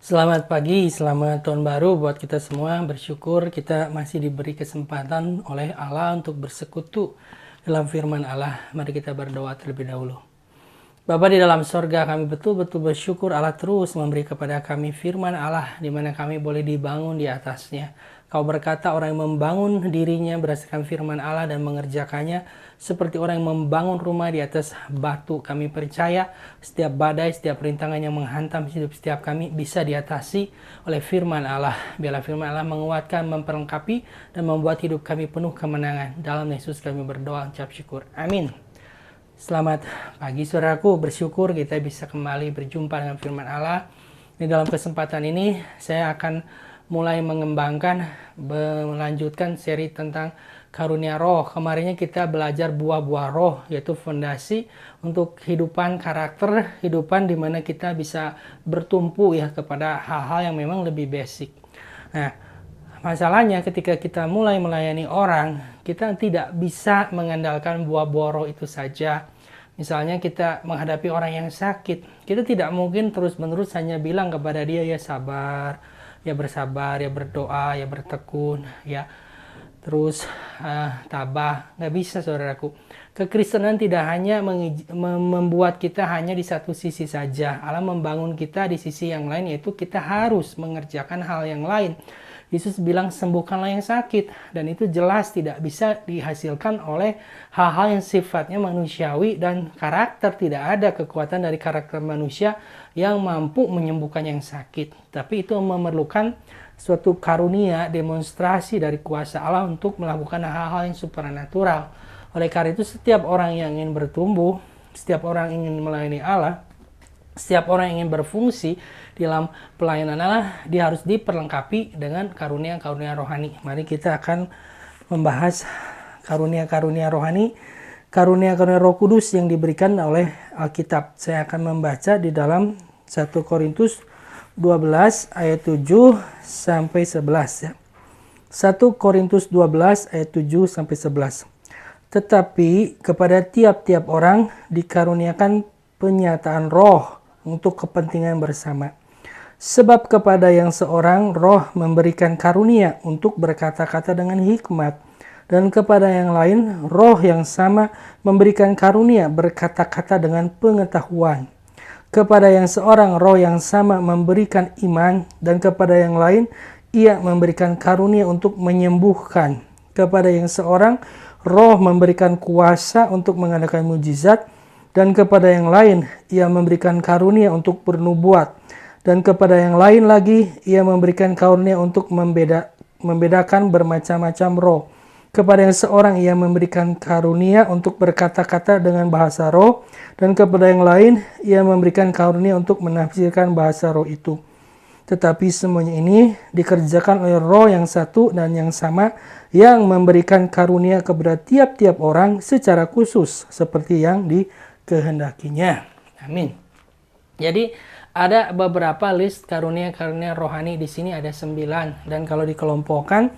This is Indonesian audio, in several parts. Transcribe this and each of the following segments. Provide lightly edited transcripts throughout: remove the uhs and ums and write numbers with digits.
Selamat pagi, selamat tahun baru buat kita semua. Bersyukur kita masih diberi kesempatan oleh Allah untuk bersekutu dalam firman Allah. Mari kita berdoa terlebih dahulu. Bapa di dalam sorga, kami betul-betul bersyukur Allah terus memberi kepada kami firman Allah di mana kami boleh dibangun di atasnya. Kau berkata orang yang membangun dirinya berdasarkan firman Allah dan mengerjakannya seperti orang yang membangun rumah di atas batu. Kami percaya setiap badai, setiap rintangan yang menghantam hidup setiap kami bisa diatasi oleh firman Allah. Biarlah firman Allah menguatkan, memperlengkapi, dan membuat hidup kami penuh kemenangan. Dalam Yesus kami berdoa, ucap syukur. Amin. Selamat pagi saudaraku, bersyukur kita bisa kembali berjumpa dengan firman Allah. Di dalam kesempatan ini saya akan mulai melanjutkan seri tentang karunia roh. Kemarinnya kita belajar buah-buah roh, yaitu fondasi untuk kehidupan karakter, kehidupan di mana kita bisa bertumpu ya kepada hal-hal yang memang lebih basic. Nah, masalahnya ketika kita mulai melayani orang, kita tidak bisa mengandalkan buah-buah roh itu saja. Misalnya kita menghadapi orang yang sakit, kita tidak mungkin terus-menerus hanya bilang kepada dia ya sabar, ya bersabar, ya berdoa, ya bertekun, ya terus tabah. Nggak bisa saudaraku. Kekristenan tidak hanya membuat kita hanya di satu sisi saja. Allah membangun kita di sisi yang lain, yaitu kita harus mengerjakan hal yang lain. Yesus bilang sembuhkanlah yang sakit, dan itu jelas tidak bisa dihasilkan oleh hal-hal yang sifatnya manusiawi dan karakter. Tidak ada kekuatan dari karakter manusia yang mampu menyembuhkan yang sakit, tapi itu memerlukan suatu karunia, demonstrasi dari kuasa Allah untuk melakukan hal-hal yang supranatural. Oleh karena itu setiap orang yang ingin bertumbuh, setiap orang ingin melayani Allah, setiap orang yang ingin berfungsi dalam pelayanan Allah, dia harus diperlengkapi dengan karunia-karunia rohani. Mari kita akan membahas karunia-karunia rohani, karunia-karunia Roh Kudus yang diberikan oleh Alkitab. Saya akan membaca di dalam 1 Korintus 12 ayat 7 sampai 11 ya. 1 Korintus 12 ayat 7 sampai 11. Tetapi kepada tiap-tiap orang dikaruniakan penyataan roh untuk kepentingan bersama. Sebab kepada yang seorang roh memberikan karunia untuk berkata-kata dengan hikmat, dan kepada yang lain roh yang sama memberikan karunia berkata-kata dengan pengetahuan. Kepada yang seorang roh yang sama memberikan iman, dan kepada yang lain ia memberikan karunia untuk menyembuhkan. Kepada yang seorang roh memberikan kuasa untuk mengadakan mujizat, dan kepada yang lain ia memberikan karunia untuk bernubuat, dan kepada yang lain lagi ia memberikan karunia untuk membedakan bermacam-macam roh. Kepada yang seorang ia memberikan karunia untuk berkata-kata dengan bahasa roh, dan kepada yang lain ia memberikan karunia untuk menafsirkan bahasa roh itu. Tetapi semuanya ini dikerjakan oleh roh yang satu dan yang sama, yang memberikan karunia kepada tiap-tiap orang secara khusus seperti yang dikehendakinya. Amin. Jadi ada beberapa list karunia-karunia rohani di sini, ada 9, dan kalau dikelompokkan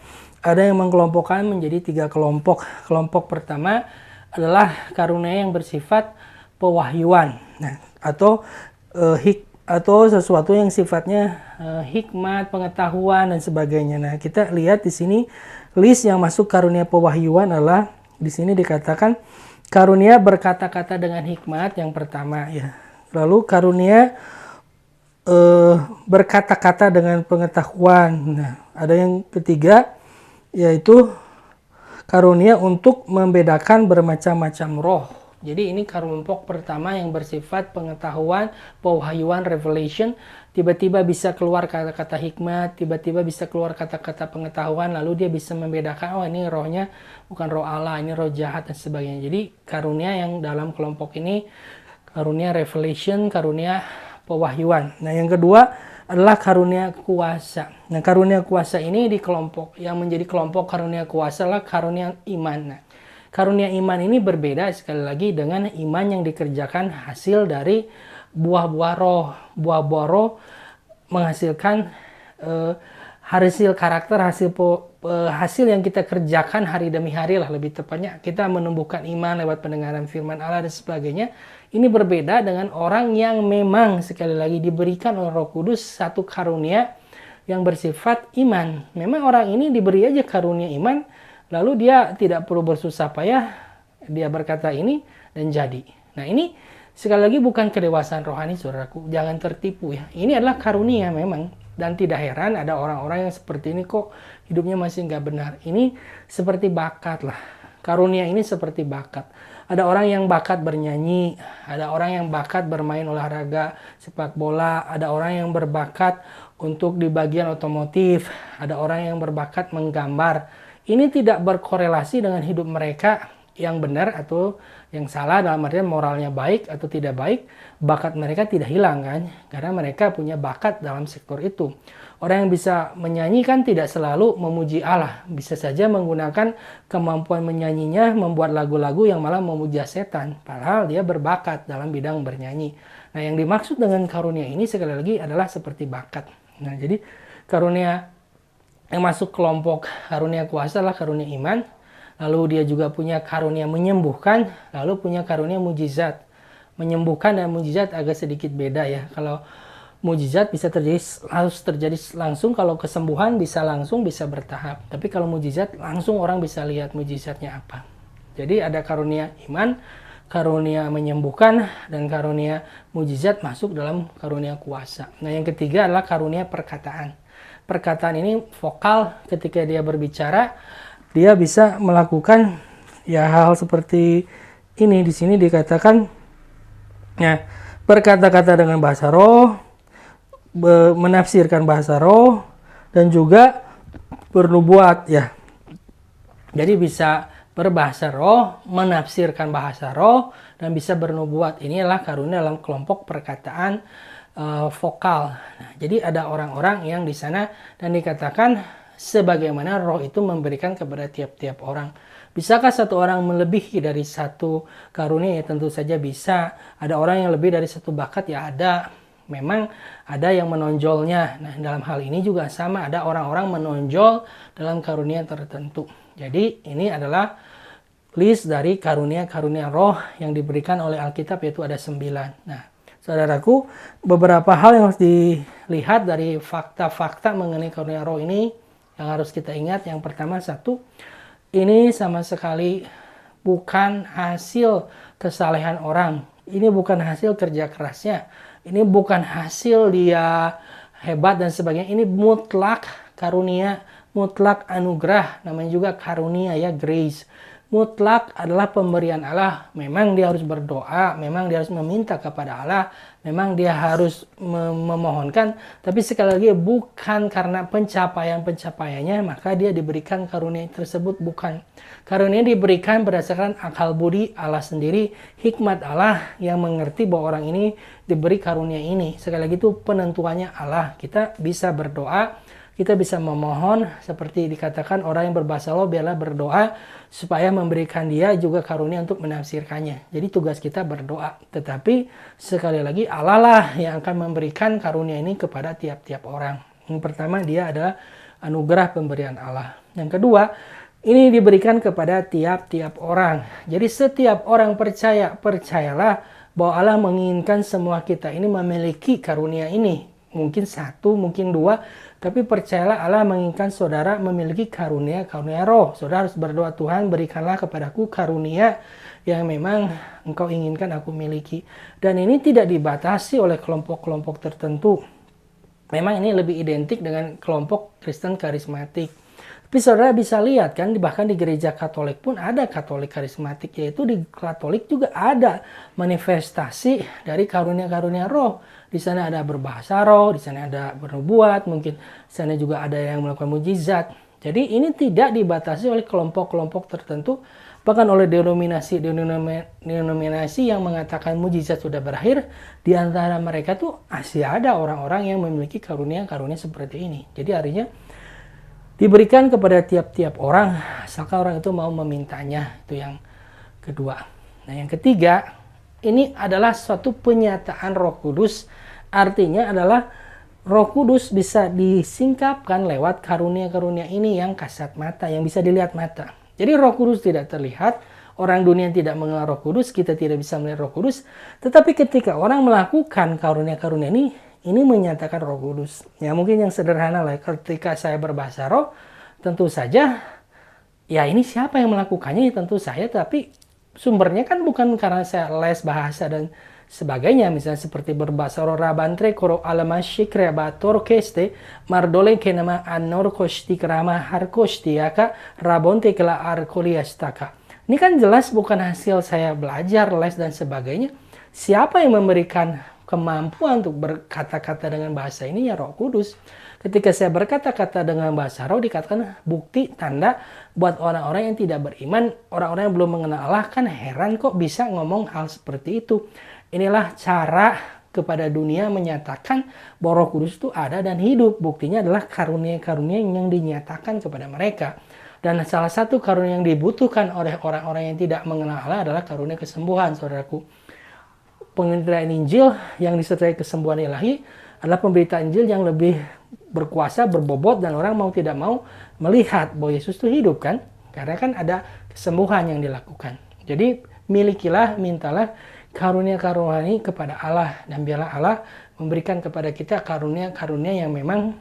ada yang mengkelompokkan menjadi 3 kelompok. Kelompok pertama adalah karunia yang bersifat pewahyuan, atau sesuatu yang sifatnya hikmat, pengetahuan dan sebagainya. Nah, kita lihat di sini list yang masuk karunia pewahyuan adalah di sini dikatakan karunia berkata-kata dengan hikmat yang pertama ya. Lalu karunia berkata-kata dengan pengetahuan. Nah, ada yang ketiga yaitu karunia untuk membedakan bermacam-macam roh. Jadi ini kelompok pertama yang bersifat pengetahuan, pewahyuan, revelation. Tiba-tiba bisa keluar kata-kata hikmat, tiba-tiba bisa keluar kata-kata pengetahuan, lalu dia bisa membedakan, oh ini rohnya bukan roh Allah, ini roh jahat dan sebagainya. Jadi karunia yang dalam kelompok ini karunia revelation, karunia pewahyuan. Nah, yang kedua adalah karunia kuasa. Nah, karunia kuasa ini di kelompok yang menjadi kelompok karunia kuasa adalah karunia iman. Nah, karunia iman ini berbeda sekali lagi dengan iman yang dikerjakan hasil dari buah-buah roh. Buah-buah roh menghasilkan hasil karakter, hasil yang kita kerjakan hari demi hari lah, lebih tepatnya kita menumbuhkan iman lewat pendengaran firman Allah dan sebagainya. Ini berbeda dengan orang yang memang sekali lagi diberikan oleh Roh Kudus satu karunia yang bersifat iman. Memang orang ini diberi aja karunia iman, lalu dia tidak perlu bersusah payah, dia berkata ini dan jadi. Nah, ini sekali lagi bukan kedewasaan rohani, saudaraku. Jangan tertipu ya. Ini adalah karunia memang. Dan tidak heran ada orang-orang yang seperti ini kok hidupnya masih nggak benar. Ini seperti bakat lah. Karunia ini seperti bakat. Ada orang yang bakat bernyanyi, ada orang yang bakat bermain olahraga sepak bola, ada orang yang berbakat untuk di bagian otomotif, ada orang yang berbakat menggambar. Ini tidak berkorelasi dengan hidup mereka yang benar atau yang salah, dalam artian moralnya baik atau tidak baik. Bakat mereka tidak hilang kan, karena mereka punya bakat dalam sektor itu. Orang yang bisa menyanyi kan tidak selalu memuji Allah, bisa saja menggunakan kemampuan menyanyinya membuat lagu-lagu yang malah memuja setan, padahal dia berbakat dalam bidang bernyanyi. Nah, yang dimaksud dengan karunia ini sekali lagi adalah seperti bakat. Nah, jadi karunia yang masuk kelompok karunia kuasa adalah karunia iman. Lalu dia juga punya karunia menyembuhkan, lalu punya karunia mujizat. Menyembuhkan dan mujizat agak sedikit beda ya. Kalau mujizat bisa harus terjadi langsung, kalau kesembuhan bisa langsung, bisa bertahap. Tapi kalau mujizat langsung orang bisa lihat mujizatnya apa. Jadi ada karunia iman, karunia menyembuhkan, dan karunia mujizat masuk dalam karunia kuasa. Nah, yang ketiga adalah karunia perkataan. Perkataan ini vokal, ketika dia berbicara, dia bisa melakukan ya hal seperti ini. Di sini dikatakan ya, berkata-kata dengan bahasa roh, menafsirkan bahasa roh, dan juga bernubuat ya. Jadi bisa berbahasa roh, menafsirkan bahasa roh, dan bisa bernubuat. Ini adalah karunia dalam kelompok perkataan vokal. Nah, jadi ada orang-orang yang di sana dan dikatakan sebagaimana roh itu memberikan kepada tiap-tiap orang. Bisakah satu orang melebihi dari satu karunia? Ya tentu saja bisa. Ada orang yang lebih dari satu bakat, ya ada. Memang ada yang menonjolnya. Nah, dalam hal ini juga sama, ada orang-orang menonjol dalam karunia tertentu. Jadi ini adalah list dari karunia-karunia roh yang diberikan oleh Alkitab, yaitu ada 9. Nah, saudaraku, beberapa hal yang harus dilihat dari fakta-fakta mengenai karunia roh ini yang harus kita ingat. Yang pertama, satu, ini sama sekali bukan hasil kesalehan orang. Ini bukan hasil kerja kerasnya. Ini bukan hasil dia hebat dan sebagainya. Ini mutlak karunia, mutlak anugerah. Namanya juga karunia ya, grace. Mutlak adalah pemberian Allah. Memang dia harus berdoa, memang dia harus meminta kepada Allah, memang dia harus memohonkan. Tapi sekali lagi bukan karena pencapaiannya maka dia diberikan karunia tersebut, bukan. Karunia diberikan berdasarkan akal budi Allah sendiri, hikmat Allah yang mengerti bahwa orang ini diberi karunia ini. Sekali lagi itu penentuannya Allah. Kita bisa berdoa, kita bisa memohon, seperti dikatakan orang yang berbahasa roh biarlah berdoa supaya memberikan dia juga karunia untuk menafsirkannya. Jadi tugas kita berdoa. Tetapi sekali lagi Allah lah yang akan memberikan karunia ini kepada tiap-tiap orang. Yang pertama, dia adalah anugerah pemberian Allah. Yang kedua, ini diberikan kepada tiap-tiap orang. Jadi setiap orang percayalah bahwa Allah menginginkan semua kita ini memiliki karunia ini. Mungkin satu, mungkin dua, tapi percayalah Allah menginginkan saudara memiliki karunia roh. Saudara harus berdoa, Tuhan berikanlah kepadaku karunia yang memang Engkau inginkan aku miliki. Dan ini tidak dibatasi oleh kelompok-kelompok tertentu. Memang ini lebih identik dengan kelompok Kristen karismatik. Tapi saudara bisa lihat kan, bahkan di gereja Katolik pun ada Katolik karismatik, yaitu di Katolik juga ada manifestasi dari karunia-karunia roh. Di sana ada berbahasa roh, di sana ada bernubuat, mungkin di sana juga ada yang melakukan mujizat. Jadi ini tidak dibatasi oleh kelompok-kelompok tertentu, bahkan oleh denominasi yang mengatakan mujizat sudah berakhir. Di antara mereka tuh masih ada orang-orang yang memiliki karunia-karunia seperti ini. Jadi artinya diberikan kepada tiap-tiap orang, asalkan orang itu mau memintanya. Itu yang kedua. Nah, yang ketiga, ini adalah suatu penyataan Roh Kudus. Artinya adalah Roh Kudus bisa disingkapkan lewat karunia-karunia ini yang kasat mata, yang bisa dilihat mata. Jadi Roh Kudus tidak terlihat, orang dunia tidak mengenal Roh Kudus, kita tidak bisa melihat Roh Kudus. Tetapi ketika orang melakukan karunia-karunia ini menyatakan Roh Kudus. Ya mungkin yang sederhana lah, ketika saya berbahasa roh, tentu saja ya ini siapa yang melakukannya, ya tentu saya, tapi sumbernya kan bukan karena saya les bahasa dan sebagainya, misalnya seperti berbahasa roh rabantre koro alamashi kreabator keste mardole kenama anor kosti krama harkosti aka rabonte kela arkoliastaka. Ini kan jelas bukan hasil saya belajar les dan sebagainya. Siapa yang memberikan kemampuan untuk berkata-kata dengan bahasa ini? Ya Roh Kudus. Ketika saya berkata-kata dengan bahasa roh, dikatakan bukti tanda buat orang-orang yang tidak beriman, orang-orang yang belum mengenal Allah, kan heran kok bisa ngomong hal seperti itu. Inilah cara kepada dunia menyatakan bahwa Roh Kudus itu ada dan hidup. Buktinya adalah karunia-karunia yang dinyatakan kepada mereka. Dan salah satu karunia yang dibutuhkan oleh orang-orang yang tidak mengenal Allah adalah karunia kesembuhan, saudaraku. Pemberitaan Injil yang disertai kesembuhan ilahi adalah pemberitaan Injil yang lebih berkuasa, berbobot, dan orang mau tidak mau melihat bahwa Yesus itu hidup kan. Karena kan ada kesembuhan yang dilakukan. Jadi milikilah, mintalah karunia-karunia ini kepada Allah, dan biarlah Allah memberikan kepada kita karunia-karunia yang memang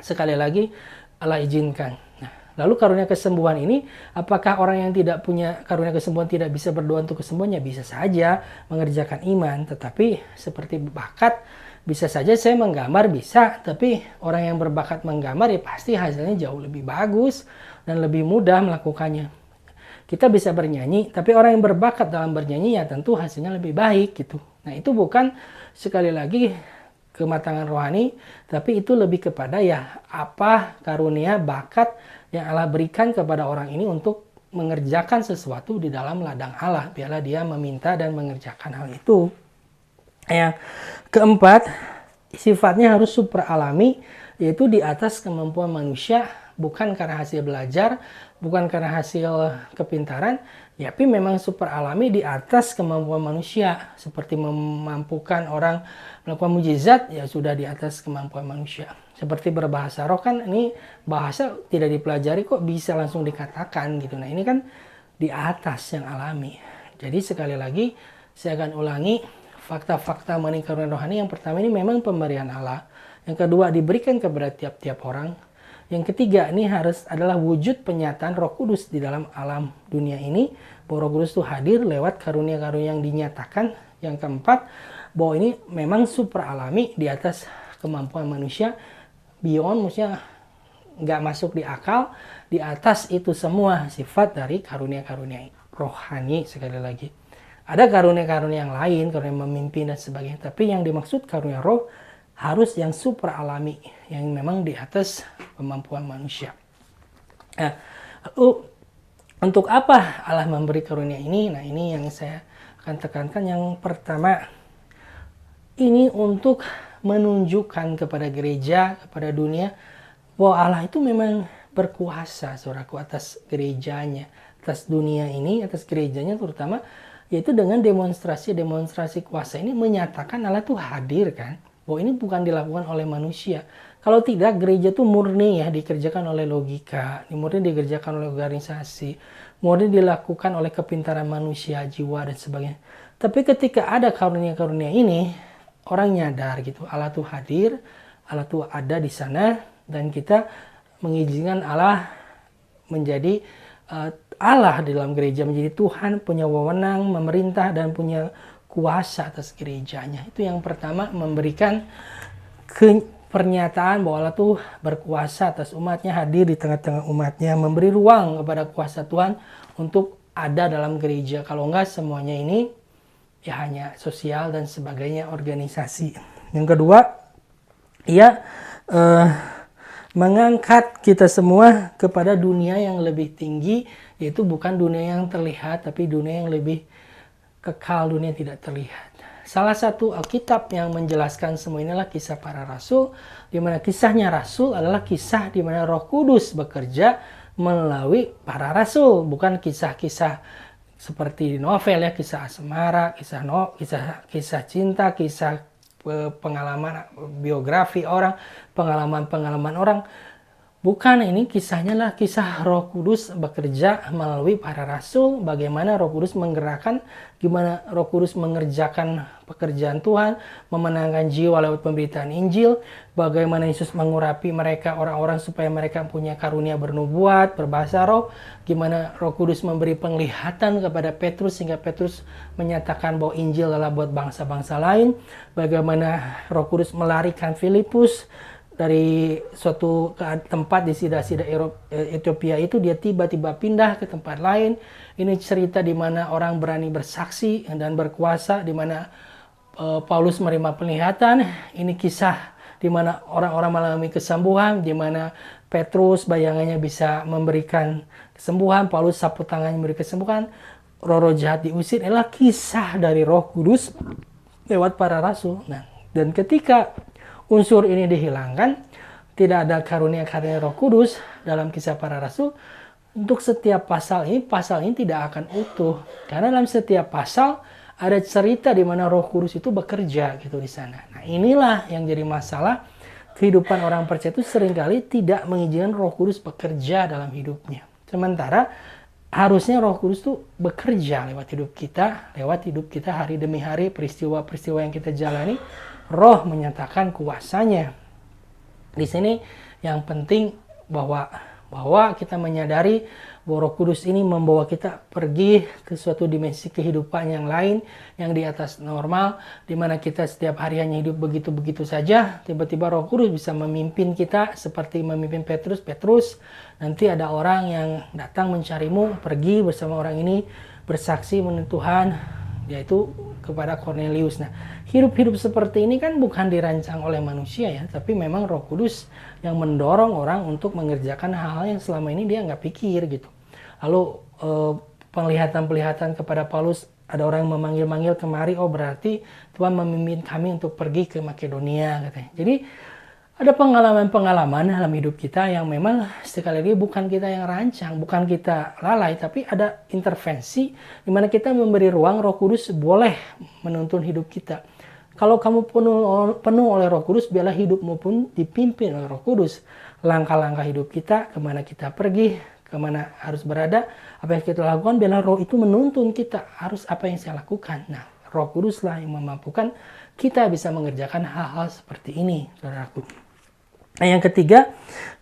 sekali lagi Allah izinkan. Nah, lalu karunia kesembuhan ini, apakah orang yang tidak punya karunia kesembuhan tidak bisa berdoa untuk kesembuhannya? Bisa saja mengerjakan iman, tetapi seperti bakat, bisa saja saya menggambar, bisa, tapi orang yang berbakat menggambar ya pasti hasilnya jauh lebih bagus dan lebih mudah melakukannya. Kita bisa bernyanyi, tapi orang yang berbakat dalam bernyanyi ya tentu hasilnya lebih baik gitu. Nah itu bukan sekali lagi kematangan rohani, tapi itu lebih kepada ya apa karunia bakat yang Allah berikan kepada orang ini untuk mengerjakan sesuatu di dalam ladang Allah. Biarlah dia meminta dan mengerjakan hal itu. Yang keempat, sifatnya harus super alami, yaitu di atas kemampuan manusia, bukan karena hasil belajar, bukan karena hasil kepintaran, ya, tapi memang super alami di atas kemampuan manusia. Seperti memampukan orang melakukan mujizat, ya sudah di atas kemampuan manusia. Seperti berbahasa roh kan, ini bahasa tidak dipelajari kok bisa langsung dikatakan gitu. Nah ini kan di atas yang alami. Jadi sekali lagi saya akan ulangi fakta-fakta mengenai karunia rohani. Yang pertama ini memang pemberian Allah. Yang kedua diberikan kepada tiap-tiap orang. Yang ketiga ini harus adalah wujud penyataan Roh Kudus di dalam alam dunia ini. Bahwa Roh Kudus itu hadir lewat karunia-karunia yang dinyatakan. Yang keempat, bahwa ini memang super alami di atas kemampuan manusia. Beyond, maksudnya nggak masuk di akal. Di atas itu semua sifat dari karunia-karunia rohani sekali lagi. Ada karunia-karunia yang lain, karunia memimpin dan sebagainya. Tapi yang dimaksud karunia roh harus yang super alami, yang memang di atas kemampuan manusia. Nah, lalu untuk apa Allah memberi karunia ini? Nah, ini yang saya akan tekankan. Yang pertama, ini untuk menunjukkan kepada gereja, kepada dunia, bahwa Allah itu memang berkuasa, saudaraku, atas gerejanya, atas dunia ini, atas gerejanya terutama, yaitu dengan demonstrasi kuasa ini menyatakan Allah itu hadir kan. Bahwa ini bukan dilakukan oleh manusia. Kalau tidak, gereja itu murni ya dikerjakan oleh logika, murni dikerjakan oleh organisasi, murni dilakukan oleh kepintaran manusia, jiwa dan sebagainya. Tapi ketika ada karunia-karunia ini, orang nyadar gitu, Allah tuh hadir, Allah tuh ada di sana, dan kita mengizinkan Allah menjadi Allah di dalam gereja, menjadi Tuhan, punya wewenang, memerintah, dan punya kuasa atas gerejanya. Itu yang pertama, memberikan pernyataan bahwa Allah tuh berkuasa atas umatnya, hadir di tengah-tengah umatnya, memberi ruang kepada kuasa Tuhan untuk ada dalam gereja. Kalau enggak, semuanya ini ya hanya sosial dan sebagainya, organisasi. Yang kedua, ia mengangkat kita semua kepada dunia yang lebih tinggi, yaitu bukan dunia yang terlihat, tapi dunia yang lebih kekal, dunia tidak terlihat. Salah satu Alkitab yang menjelaskan semua inilah kisah para rasul, di mana kisahnya rasul adalah kisah di mana Roh Kudus bekerja melalui para rasul, bukan kisah-kisah seperti di novel ya, kisah asmara, kisah cinta, kisah pengalaman biografi orang, pengalaman-pengalaman orang. Bukan, ini kisahnya lah kisah Roh Kudus bekerja melalui para rasul, bagaimana Roh Kudus menggerakkan, gimana Roh Kudus mengerjakan pekerjaan Tuhan, memenangkan jiwa lewat pemberitaan Injil, bagaimana Yesus mengurapi mereka, orang-orang supaya mereka punya karunia bernubuat, berbahasa roh, gimana Roh Kudus memberi penglihatan kepada Petrus sehingga Petrus menyatakan bahwa Injil adalah buat bangsa-bangsa lain, bagaimana Roh Kudus melarikan Filipus dari suatu tempat di sida-sida Ethiopia itu, dia tiba-tiba pindah ke tempat lain. Ini cerita di mana orang berani bersaksi dan berkuasa, di mana Paulus menerima penglihatan. Ini kisah di mana orang-orang mengalami kesembuhan, di mana Petrus bayangannya bisa memberikan kesembuhan, Paulus sapu tangannya memberi kesembuhan, roh-roh jahat diusir. Inilah kisah dari Roh Kudus lewat para rasul. Nah, dan ketika unsur ini dihilangkan, tidak ada karunia-karunia Roh Kudus dalam kisah para rasul, untuk setiap pasal ini tidak akan utuh. Karena dalam setiap pasal ada cerita di mana Roh Kudus itu bekerja gitu di sana. Nah, inilah yang jadi masalah. Kehidupan orang percaya itu seringkali tidak mengizinkan Roh Kudus bekerja dalam hidupnya. Sementara harusnya Roh Kudus itu bekerja lewat hidup kita hari demi hari, peristiwa-peristiwa yang kita jalani. Roh menyatakan kuasanya. Di sini yang penting bahwa kita menyadari bahwa Roh Kudus ini membawa kita pergi ke suatu dimensi kehidupan yang lain, yang di atas normal, di mana kita setiap hari hanya hidup begitu-begitu saja. Tiba-tiba Roh Kudus bisa memimpin kita seperti memimpin Petrus. Nanti ada orang yang datang mencarimu, pergi bersama orang ini, bersaksi menurut Tuhan, yaitu kepada Cornelius. Nah, hidup-hidup seperti ini kan bukan dirancang oleh manusia ya, tapi memang Roh Kudus yang mendorong orang untuk mengerjakan hal-hal yang selama ini dia nggak pikir gitu. Lalu penglihatan-penglihatan kepada Paulus, ada orang yang memanggil-manggil kemari, oh berarti Tuhan memimpin kami untuk pergi ke Makedonia katanya. Jadi ada pengalaman-pengalaman dalam hidup kita yang memang sekali lagi bukan kita yang rancang, bukan kita lalai, tapi ada intervensi di mana kita memberi ruang Roh Kudus boleh menuntun hidup kita. Kalau kamu penuh oleh Roh Kudus, biarlah hidupmu pun dipimpin oleh Roh Kudus. Langkah-langkah hidup kita, kemana kita pergi, kemana harus berada, apa yang kita lakukan, biarlah Roh itu menuntun kita, harus apa yang saya lakukan. Nah, Roh Kuduslah yang memampukan kita bisa mengerjakan hal-hal seperti ini, saudaraku. Nah, yang ketiga,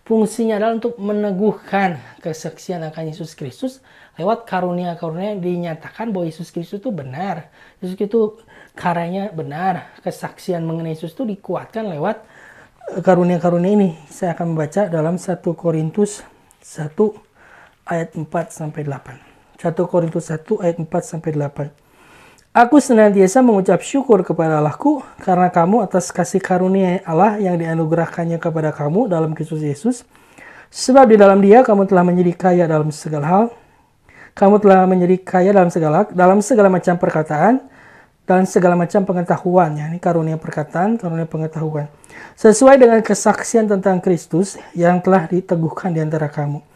fungsinya adalah untuk meneguhkan kesaksian akan Yesus Kristus lewat karunia-karunia yang dinyatakan bahwa Yesus Kristus itu benar. Yesus itu karyanya benar. Kesaksian mengenai Yesus itu dikuatkan lewat karunia-karunia ini. Saya akan membaca dalam 1 Korintus 1 ayat 4-8. 1 Korintus 1 ayat 4-8. Aku senantiasa mengucap syukur kepada Allahku karena kamu atas kasih karunia Allah yang dianugerahkannya kepada kamu dalam Kristus Yesus. Sebab di dalam Dia kamu telah menjadi kaya dalam segala hal. Kamu telah menjadi kaya dalam segala macam perkataan dan segala macam pengetahuan. Ya, ini karunia perkataan, karunia pengetahuan. Sesuai dengan kesaksian tentang Kristus yang telah diteguhkan di antara kamu.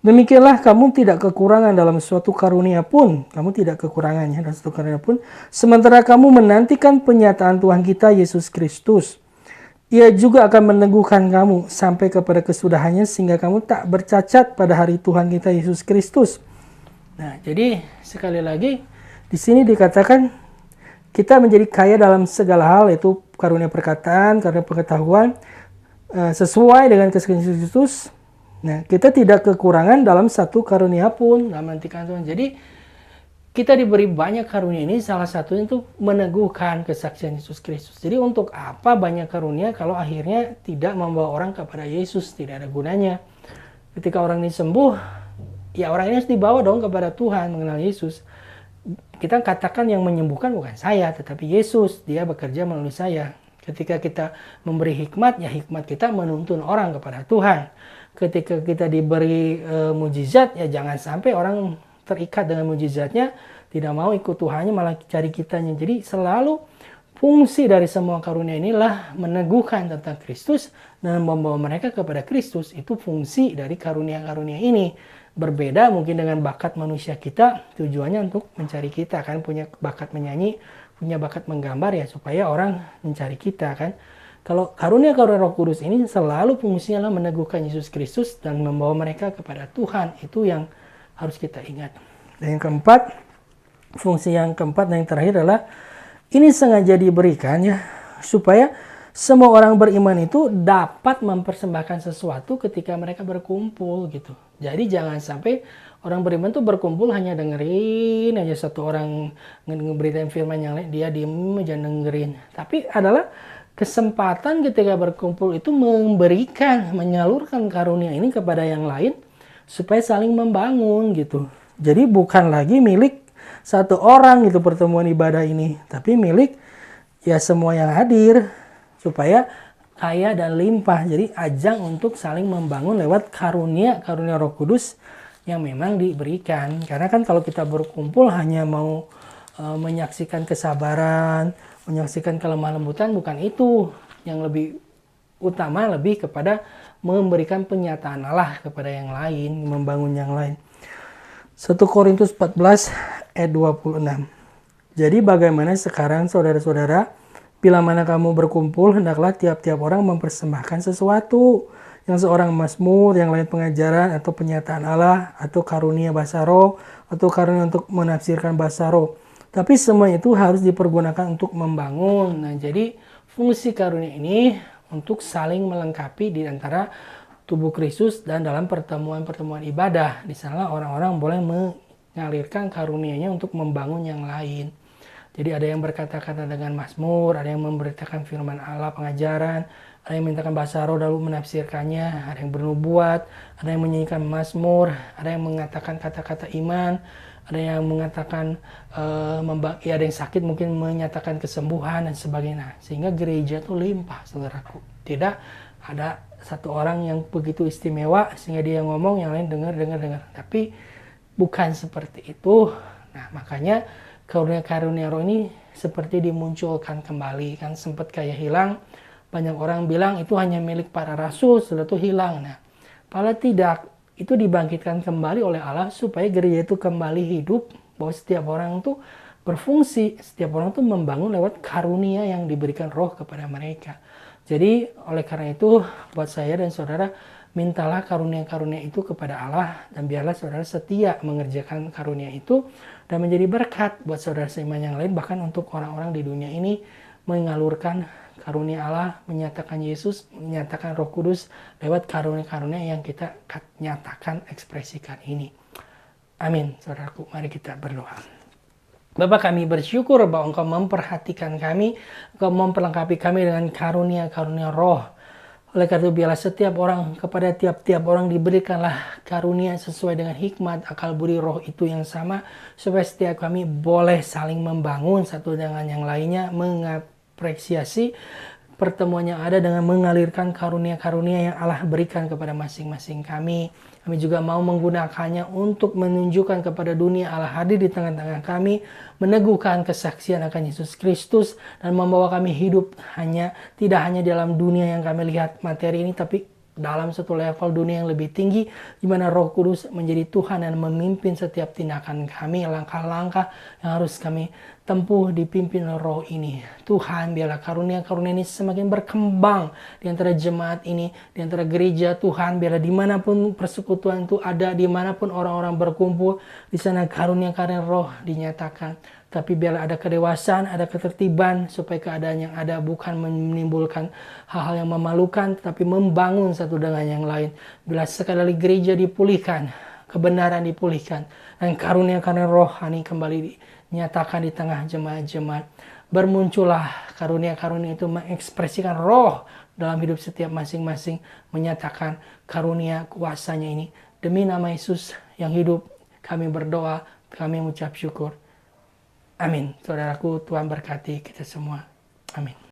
Demikianlah kamu tidak kekurangan dalam suatu karunia pun. Kamu tidak kekurangannya dalam suatu karunia pun. Sementara kamu menantikan penyataan Tuhan kita Yesus Kristus. Ia juga akan meneguhkan kamu sampai kepada kesudahannya sehingga kamu tak bercacat pada hari Tuhan kita Yesus Kristus. Nah, jadi sekali lagi di sini dikatakan kita menjadi kaya dalam segala hal, yaitu karunia perkataan, karunia pengetahuan, sesuai dengan kesaksian Yesus Kristus. Nah, kita tidak kekurangan dalam satu karunia pun dalam menantikan Tuhan. Jadi kita diberi banyak karunia ini, salah satunya untuk meneguhkan kesaksian Yesus Kristus. Jadi untuk apa banyak karunia kalau akhirnya tidak membawa orang kepada Yesus, tidak ada gunanya. Ketika orang ini sembuh, ya orang ini harus dibawa dong kepada Tuhan, mengenal Yesus. Kita katakan yang menyembuhkan bukan saya, tetapi Yesus, dia bekerja melalui saya. Ketika kita memberi hikmat, ya hikmat kita menuntun orang kepada Tuhan. Ketika kita diberi mujizat, ya jangan sampai orang terikat dengan mujizatnya, tidak mau ikut Tuhannya, malah cari kitanya. Jadi selalu fungsi dari semua karunia inilah meneguhkan tentang Kristus dan membawa mereka kepada Kristus. Itu fungsi dari karunia-karunia ini. Berbeda mungkin dengan bakat manusia kita, tujuannya untuk mencari kita, kan punya bakat menyanyi, punya bakat menggambar ya supaya orang mencari kita kan. Kalau karunia-karunia Roh Kudus ini selalu fungsinya adalah meneguhkan Yesus Kristus dan membawa mereka kepada Tuhan. Itu yang harus kita ingat. Dan yang keempat, fungsi yang keempat dan yang terakhir adalah ini sengaja diberikan ya supaya semua orang beriman itu dapat mempersembahkan sesuatu ketika mereka berkumpul gitu. Jadi jangan sampai orang beriman tuh berkumpul hanya dengerin aja satu orang ngeberitain firman yang lain, dia diem aja dengerin. Tapi adalah kesempatan ketika berkumpul itu memberikan, menyalurkan karunia ini kepada yang lain supaya saling membangun gitu. Jadi bukan lagi milik satu orang gitu pertemuan ibadah ini, tapi milik ya semua yang hadir supaya kaya dan limpah. Jadi ajang untuk saling membangun lewat karunia Roh Kudus yang memang diberikan. Karena kan kalau kita berkumpul hanya mau menyaksikan kesabaran, menyaksikan kelemah lembutan, bukan itu. Yang lebih utama lebih kepada memberikan penyataan Allah kepada yang lain, membangun yang lain. 1 Korintus 14 ayat 26. Jadi bagaimana sekarang saudara-saudara, bila mana kamu berkumpul, hendaklah tiap-tiap orang mempersembahkan sesuatu. Yang seorang mazmur, yang lain pengajaran atau penyataan Allah, atau karunia bahasa roh, atau karunia untuk menafsirkan bahasa roh. Tapi semua itu harus dipergunakan untuk membangun. Nah, jadi fungsi karunia ini untuk saling melengkapi di antara tubuh Kristus dan dalam pertemuan-pertemuan ibadah. Di sana orang-orang boleh mengalirkan karunia-Nya untuk membangun yang lain. Jadi ada yang berkata-kata dengan mazmur, ada yang memberitakan firman Allah, pengajaran, ada yang mintakan bahasa roh lalu menafsirkannya, ada yang bernubuat, ada yang menyanyikan mazmur, ada yang mengatakan kata-kata iman, ada yang mengatakan ada yang sakit mungkin menyatakan kesembuhan dan sebagainya. Sehingga gereja itu limpah, saudaraku. Tidak ada satu orang yang begitu istimewa sehingga dia ngomong yang lain dengar. Tapi bukan seperti itu. Nah, makanya karunia-karunia roh ini seperti dimunculkan kembali. Kan sempat kayak hilang. Banyak orang bilang itu hanya milik para rasul, setelah itu hilang. Nah, padahal tidak. Itu dibangkitkan kembali oleh Allah supaya gereja itu kembali hidup, bahwa setiap orang itu berfungsi, setiap orang itu membangun lewat karunia yang diberikan roh kepada mereka. Jadi oleh karena itu buat saya dan saudara, mintalah karunia-karunia itu kepada Allah dan biarlah saudara setia mengerjakan karunia itu dan menjadi berkat buat saudara seiman yang lain, bahkan untuk orang-orang di dunia ini mengalurkan karunia Allah, menyatakan Yesus, menyatakan Roh Kudus lewat karunia-karunia yang kita nyatakan, ekspresikan ini. Amin. Saudaraku, mari kita berdoa. Bapa, kami bersyukur bahwa Engkau memperhatikan kami, Engkau memperlengkapi kami dengan karunia-karunia roh. Oleh karena itu biarlah setiap orang, kepada tiap-tiap orang diberikanlah karunia sesuai dengan hikmat, akal budi roh itu yang sama, supaya setiap kami boleh saling membangun satu dengan yang lainnya, mengapresiasi pertemuan yang ada dengan mengalirkan karunia-karunia yang Allah berikan kepada masing-masing kami. Kami juga mau menggunakannya untuk menunjukkan kepada dunia Allah hadir di tengah-tengah kami, meneguhkan kesaksian akan Yesus Kristus, dan membawa kami hidup tidak hanya dalam dunia yang kami lihat materi ini, tapi dalam satu level dunia yang lebih tinggi, di mana Roh Kudus menjadi Tuhan dan memimpin setiap tindakan kami, langkah-langkah yang harus kami tempuh dipimpin Roh ini. Tuhan, biarlah karunia-karunia ini semakin berkembang di antara jemaat ini, di antara gereja. Tuhan, biarlah dimanapun persekutuan itu ada, dimanapun orang-orang berkumpul, di sana karunia-karunia Roh dinyatakan. Tapi biarlah ada kedewasaan, ada ketertiban, supaya keadaan yang ada bukan menimbulkan hal-hal yang memalukan, tapi membangun satu dengan yang lain. Bila sekali gereja dipulihkan, kebenaran dipulihkan, dan karunia-karunia rohani kembali dinyatakan di tengah jemaat-jemaat, bermuncullah karunia-karunia itu mengekspresikan roh dalam hidup setiap masing-masing, menyatakan karunia kuasanya ini. Demi nama Yesus yang hidup, kami berdoa, kami mengucap syukur. Amin. Saudaraku, Tuhan berkati kita semua. Amin.